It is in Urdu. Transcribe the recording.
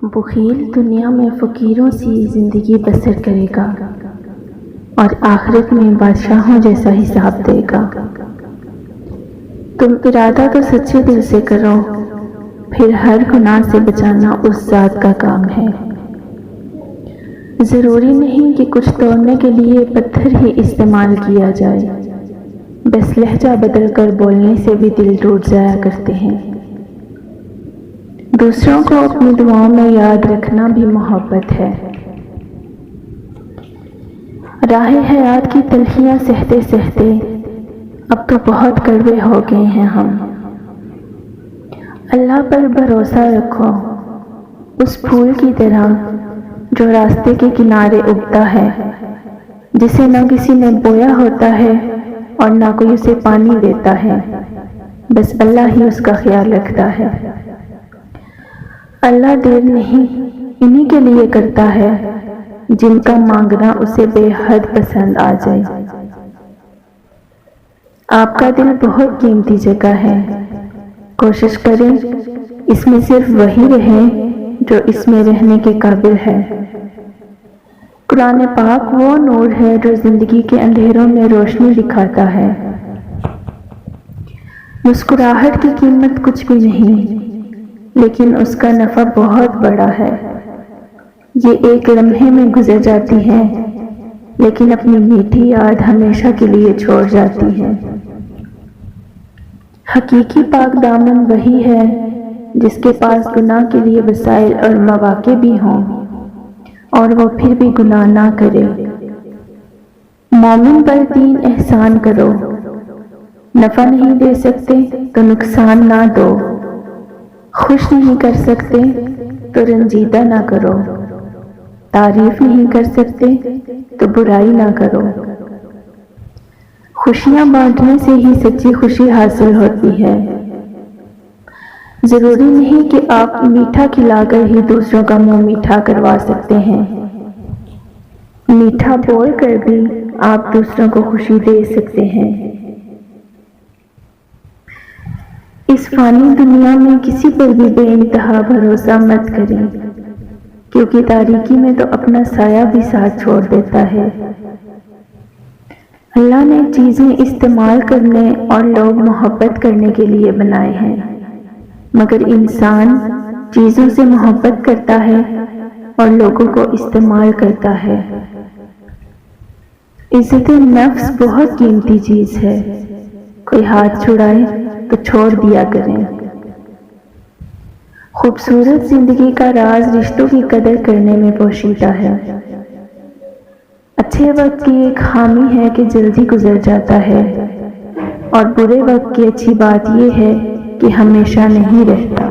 بخیل دنیا میں فقیروں سی زندگی بسر کرے گا اور آخرت میں بادشاہوں جیسا حساب دے گا۔ تم ارادہ تو سچے دل سے کرو، پھر ہر گناہ سے بچانا اس ذات کا کام ہے۔ ضروری نہیں کہ کچھ توڑنے کے لیے پتھر ہی استعمال کیا جائے، بس لہجہ بدل کر بولنے سے بھی دل ٹوٹ جایا کرتے ہیں۔ دوسروں کو اپنی دعاؤں میں یاد رکھنا بھی محبت ہے۔ راہ حیات کی تلخیاں سہتے سہتے اب تو بہت کڑوے ہو گئے ہیں ہم۔ اللہ پر بھروسہ رکھو، اس پھول کی طرح جو راستے کے کنارے اگتا ہے، جسے نہ کسی نے بویا ہوتا ہے اور نہ کوئی اسے پانی دیتا ہے، بس اللہ ہی اس کا خیال رکھتا ہے۔ اللہ دیر نہیں انہی کے لیے کرتا ہے جن کا مانگنا اسے بے حد پسند آ جائے۔ آپ کا دل بہت قیمتی جگہ ہے، کوشش کریں اس میں صرف وہی رہے جو اس میں رہنے کے قابل ہے۔ قرآن پاک وہ نور ہے جو زندگی کے اندھیروں میں روشنی دکھاتا ہے۔ مسکراہٹ کی قیمت کچھ بھی نہیں، لیکن اس کا نفع بہت بڑا ہے۔ یہ ایک لمحے میں گزر جاتی ہے، لیکن اپنی میٹھی یاد ہمیشہ کے لیے چھوڑ جاتی ہے۔ حقیقی پاک دامن وہی ہے جس کے پاس گناہ کے لیے وسائل اور مواقع بھی ہوں اور وہ پھر بھی گناہ نہ کرے۔ مومن پر 3 احسان کرو، نفع نہیں دے سکتے تو نقصان نہ دو، خوش نہیں کر سکتے تو رنجیدہ نہ کرو، تعریف نہیں کر سکتے تو برائی نہ کرو۔ خوشیاں بانٹنے سے ہی سچی خوشی حاصل ہوتی ہے۔ ضروری نہیں کہ آپ میٹھا کھلا کر ہی دوسروں کا منہ میٹھا کروا سکتے ہیں، میٹھا بول کر بھی آپ دوسروں کو خوشی دے سکتے ہیں۔ اس فانی دنیا میں کسی پر بھی بے انتہا بھروسہ مت کریں، کیونکہ تاریکی میں تو اپنا سایہ بھی ساتھ چھوڑ دیتا ہے۔ اللہ نے چیزیں استعمال کرنے اور لوگ محبت کرنے کے لیے بنائے ہیں، مگر انسان چیزوں سے محبت کرتا ہے اور لوگوں کو استعمال کرتا ہے۔ عزت نفس بہت قیمتی چیز ہے، کوئی ہاتھ چھڑائے تو چھوڑ دیا کریں۔ خوبصورت زندگی کا راز رشتوں کی قدر کرنے میں پوشیدہ ہے۔ اچھے وقت کی ایک خامی ہے کہ جلدی گزر جاتا ہے، اور برے وقت کی اچھی بات یہ ہے کہ ہمیشہ نہیں رہتا۔